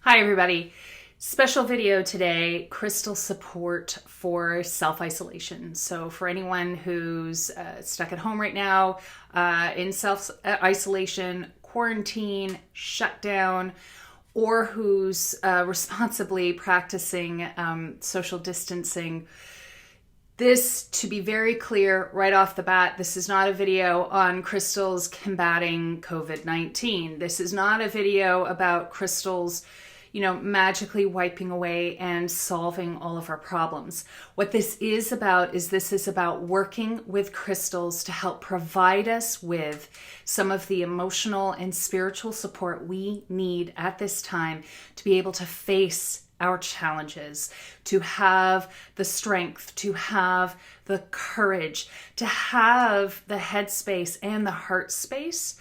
Hi everybody. Special video today, crystal support for self-isolation. So for anyone who's stuck at home right now, in self-isolation, quarantine, shutdown, or who's responsibly practicing social distancing. This, to be very clear right off the bat, this is not a video on crystals combating COVID-19. This is not a video about crystals, magically wiping away and solving all of our problems. What this is about working with crystals to help provide us with some of the emotional and spiritual support we need at this time to be able to face our challenges, to have the strength, to have the courage, to have the headspace and the heart space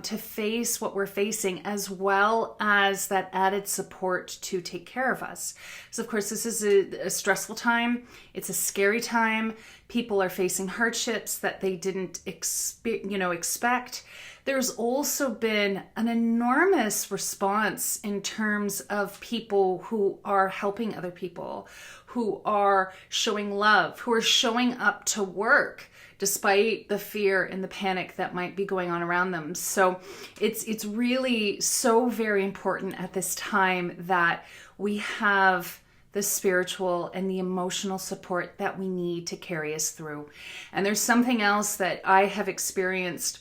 to face what we're facing, as well as that added support to take care of us. So of course, this is a stressful time. It's a scary time. People are facing hardships that they didn't expect. There's also been an enormous response in terms of people who are helping other people, who are showing love, who are showing up to work despite the fear and the panic that might be going on around them. So it's really so very important at this time that we have the spiritual and the emotional support that we need to carry us through. And there's something else that I have experienced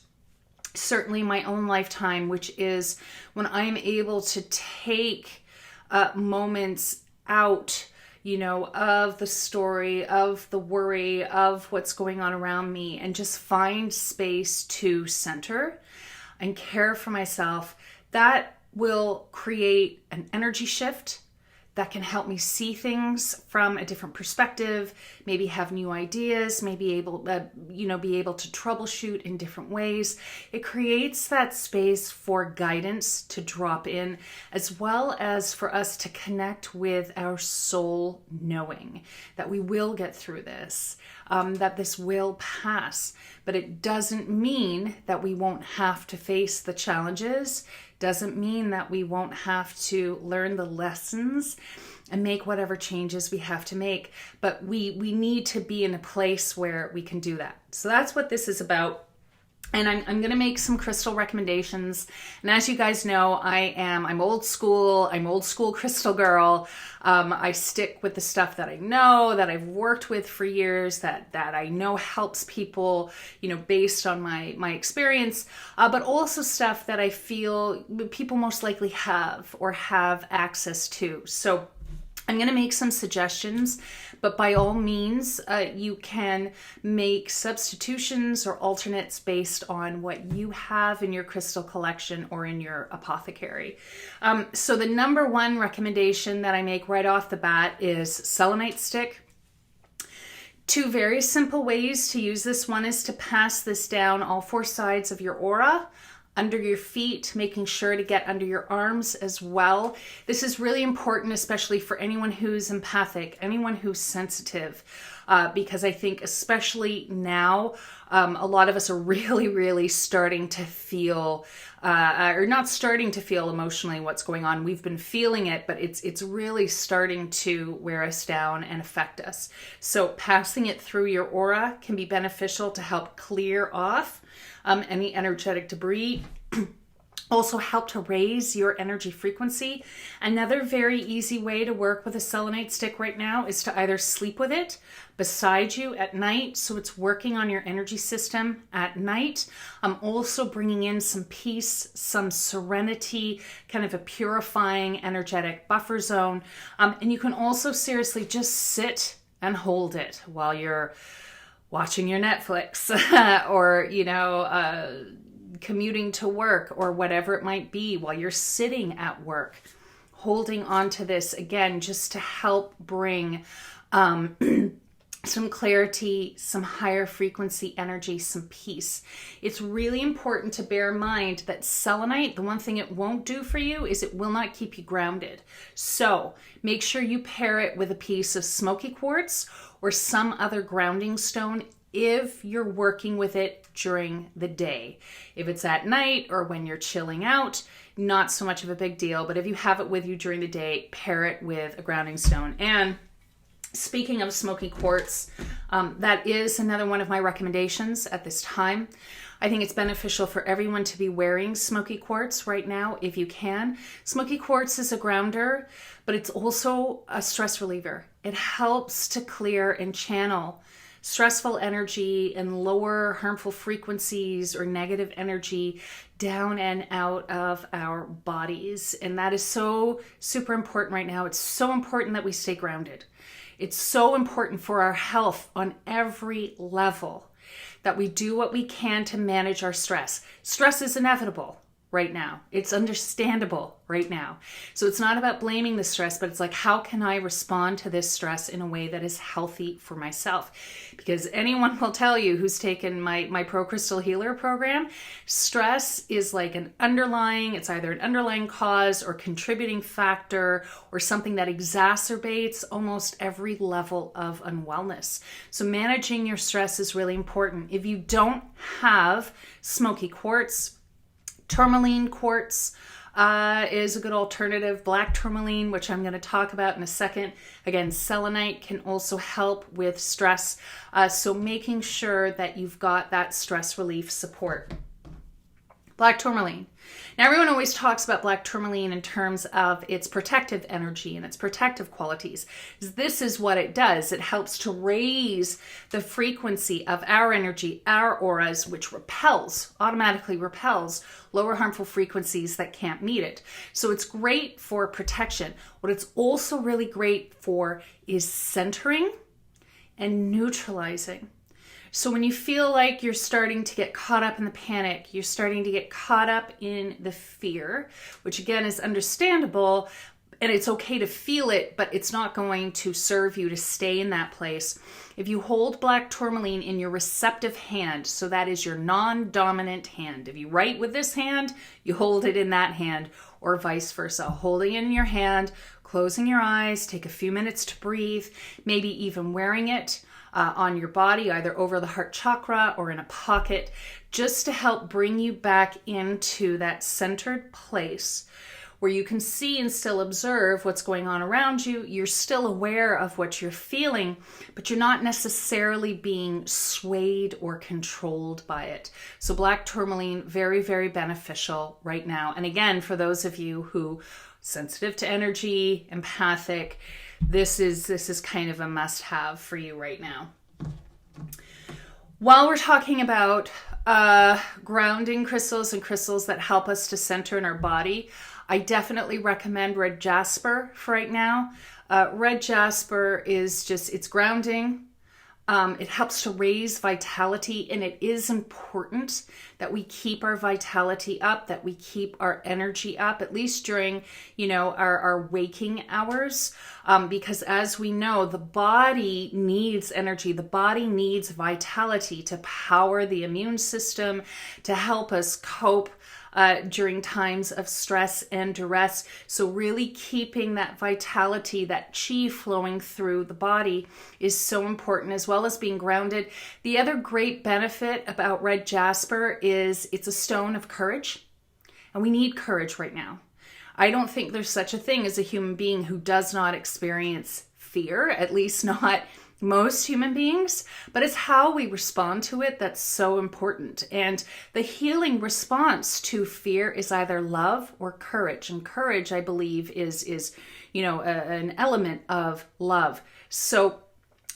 certainly in my own lifetime, which is when I'm able to take moments out of the story, of the worry, of what's going on around me, and just find space to center and care for myself. That will create an energy shift that can help me see things from a different perspective, maybe have new ideas, maybe be able to troubleshoot in different ways. It creates that space for guidance to drop in, as well as for us to connect with our soul, knowing that we will get through this, that this will pass. But it doesn't mean that we won't have to face the challenges, doesn't mean that we won't have to learn the lessons and make whatever changes we have to make. But we need to be in a place where we can do that. So that's what this is about. And I'm going to make some crystal recommendations. And as you guys know, I'm old school. I'm old school crystal girl. I stick with the stuff that I know, that I've worked with for years, that I know helps people, based on my experience, but also stuff that I feel people most likely have or have access to. So I'm going to make some suggestions, but by all means, you can make substitutions or alternates based on what you have in your crystal collection or in your apothecary. So the number one recommendation that I make right off the bat is selenite stick. Two very simple ways to use this. One is to pass this down all four sides of your aura, under your feet, making sure to get under your arms as well. This is really important, especially for anyone who's empathic, anyone who's sensitive, because I think especially now, a lot of us are really starting to feel, or not starting to feel emotionally what's going on. We've been feeling it, but it's really starting to wear us down and affect us. So passing it through your aura can be beneficial to help clear off any energetic debris. Also help to raise your energy frequency. Another very easy way to work with a selenite stick right now is to either sleep with it beside you at night, so it's working on your energy system at night. Also bringing in some peace, some serenity, kind of a purifying energetic buffer zone. And you can also seriously just sit and hold it while you're watching your Netflix or, commuting to work or whatever it might be, while you're sitting at work, holding on to this again, just to help bring some clarity, some higher frequency energy, some peace. It's really important to bear in mind that selenite, the one thing it won't do for you is it will not keep you grounded. So make sure you pair it with a piece of smoky quartz or some other grounding stone if you're working with it during the day. If it's at night or when you're chilling out, not so much of a big deal. But if you have it with you during the day, pair it with a grounding stone. And speaking of smoky quartz, that is another one of my recommendations at this time. I think it's beneficial for everyone to be wearing smoky quartz right now if you can. Smoky quartz is a grounder, but it's also a stress reliever. It helps to clear and channel stressful energy and lower harmful frequencies or negative energy down and out of our bodies. And that is so super important right now. It's so important that we stay grounded. It's so important for our health on every level that we do what we can to manage our stress. Stress is inevitable right now. It's understandable right now. So it's not about blaming the stress, but it's like, how can I respond to this stress in a way that is healthy for myself? Because anyone will tell you who's taken my Pro Crystal Healer program, stress is like it's either an underlying cause or contributing factor or something that exacerbates almost every level of unwellness. So managing your stress is really important. If you don't have smoky quartz, Tourmaline quartz is a good alternative. Black tourmaline, which I'm going to talk about in a second. Again, selenite can also help with stress. So making sure that you've got that stress relief support. Black tourmaline. Now, everyone always talks about black tourmaline in terms of its protective energy and its protective qualities. This is what it does. It helps to raise the frequency of our energy, our auras, which automatically repels lower harmful frequencies that can't meet it. So it's great for protection. What it's also really great for is centering and neutralizing. So when you feel like you're starting to get caught up in the panic, you're starting to get caught up in the fear, which again is understandable, and it's okay to feel it, but it's not going to serve you to stay in that place. If you hold black tourmaline in your receptive hand, so that is your non-dominant hand. If you write with this hand, you hold it in that hand, or vice versa. Holding it in your hand, closing your eyes, take a few minutes to breathe, maybe even wearing it on your body, either over the heart chakra or in a pocket, just to help bring you back into that centered place where you can see and still observe what's going on around you. You're still aware of what you're feeling, but you're not necessarily being swayed or controlled by it. So black tourmaline, very, very beneficial right now. And again, for those of you who sensitive to energy, empathic, this is kind of a must-have for you right now. While we're talking about grounding crystals and crystals that help us to center in our body, I definitely recommend red jasper for right now. Red jasper it's grounding. It helps to raise vitality, and it is important that we keep our vitality up, that we keep our energy up, at least during, our waking hours, because as we know, the body needs energy. The body needs vitality to power the immune system, to help us cope during times of stress and duress. So really keeping that vitality, that chi flowing through the body is so important, as well as being grounded. The other great benefit about red jasper is it's a stone of courage, and we need courage right now. I don't think there's such a thing as a human being who does not experience fear, at least not most human beings, but it's how we respond to it that's so important. And the healing response to fear is either love or courage. And courage, I believe, is an element of love. So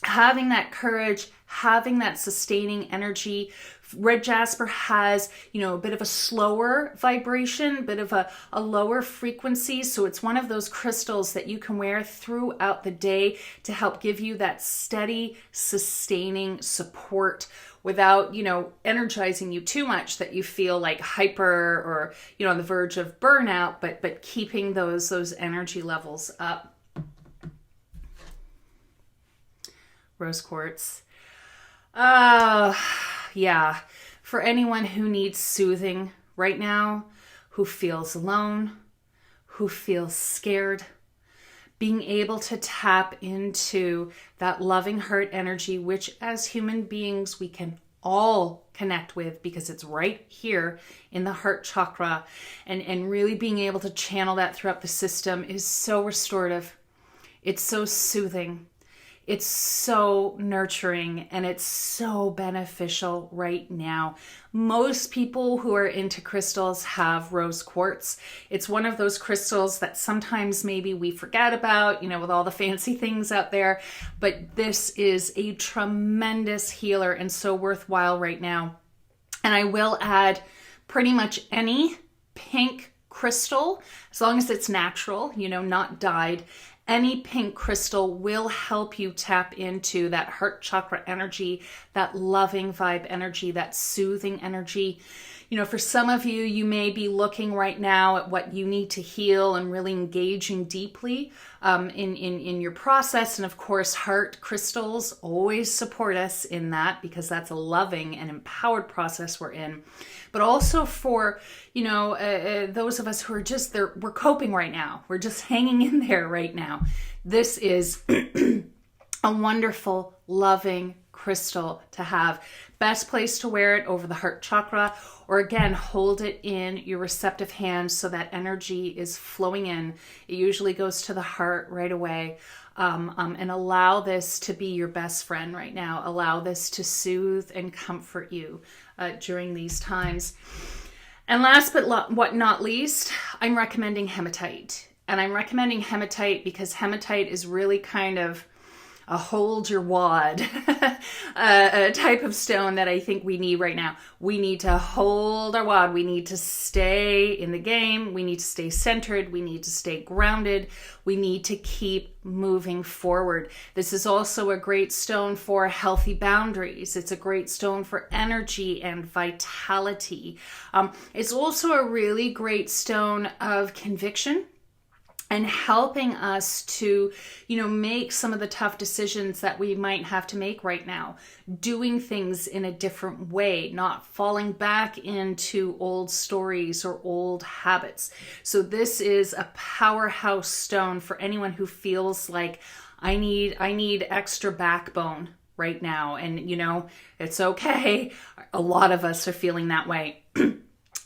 having that courage, having that sustaining energy. Red jasper has, a bit of a slower vibration, a bit of a lower frequency. So it's one of those crystals that you can wear throughout the day to help give you that steady, sustaining support without, energizing you too much that you feel like hyper or, on the verge of burnout, but keeping those energy levels up. Rose quartz. Yeah, for anyone who needs soothing right now, who feels alone, who feels scared, being able to tap into that loving heart energy, which as human beings we can all connect with because it's right here in the heart chakra, and really being able to channel that throughout the system is so restorative. It's so soothing. It's so nurturing, and it's so beneficial right now. Most people who are into crystals have rose quartz. It's one of those crystals that sometimes maybe we forget about, with all the fancy things out there. But this is a tremendous healer and so worthwhile right now. And I will add pretty much any pink crystal, as long as it's natural, not dyed. Any pink crystal will help you tap into that heart chakra energy, that loving vibe energy, that soothing energy. For some of you, you may be looking right now at what you need to heal and really engaging deeply in your process. And of course, heart crystals always support us in that because that's a loving and empowered process we're in. But also for, those of us who are we're coping right now. We're just hanging in there right now. This is a wonderful, loving crystal to have. Best place to wear it over the heart chakra, or again, hold it in your receptive hand so that energy is flowing in. It usually goes to the heart right away. And allow this to be your best friend right now. Allow this to soothe and comfort you during these times. And last but not least, I'm recommending hematite. And I'm recommending hematite because hematite is really kind of a hold your wad a type of stone that I think we need right now. We need to hold our wad. We need to stay in the game. We need to stay centered. We need to stay grounded. We need to keep moving forward. This is also a great stone for healthy boundaries. It's a great stone for energy and vitality. It's also a really great stone of conviction and helping us to, make some of the tough decisions that we might have to make right now, doing things in a different way, not falling back into old stories or old habits. So this is a powerhouse stone for anyone who feels like I need extra backbone right now. And, it's okay. A lot of us are feeling that way.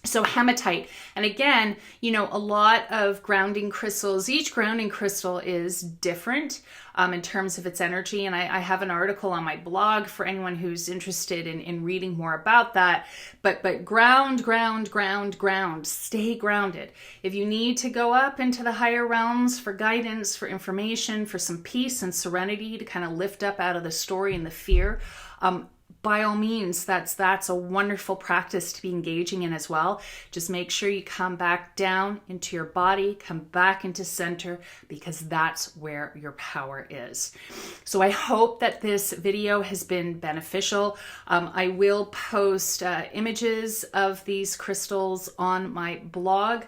So hematite, and again, a lot of grounding crystals, each grounding crystal is different in terms of its energy. And I have an article on my blog for anyone who's interested in reading more about that. But ground, stay grounded. If you need to go up into the higher realms for guidance, for information, for some peace and serenity to kind of lift up out of the story and the fear, by all means, that's a wonderful practice to be engaging in as well. Just make sure you come back down into your body, come back into center, because that's where your power is. So I hope that this video has been beneficial. I will post images of these crystals on my blog,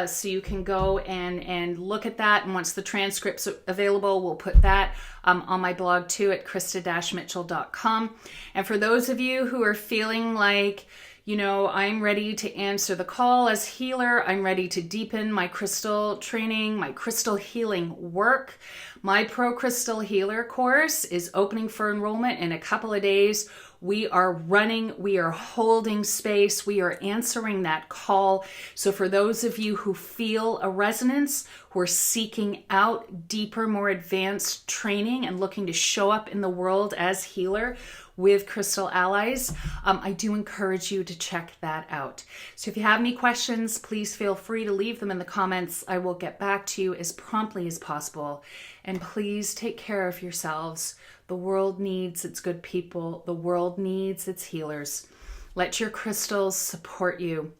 so you can go and look at that. And once the transcript's available, we'll put that on my blog too at krista-mitchell.com. And for those of you who are feeling like, I'm ready to answer the call as healer, I'm ready to deepen my crystal training, my crystal healing work, my Pro Crystal Healer course is opening for enrollment in a couple of days. We are running, we are holding space, we are answering that call. So for those of you who feel a resonance, who are seeking out deeper, more advanced training and looking to show up in the world as healer with Crystal Allies, I do encourage you to check that out. So if you have any questions, please feel free to leave them in the comments. I will get back to you as promptly as possible. And please take care of yourselves. The world needs its good people. The world needs its healers. Let your crystals support you,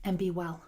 and be well.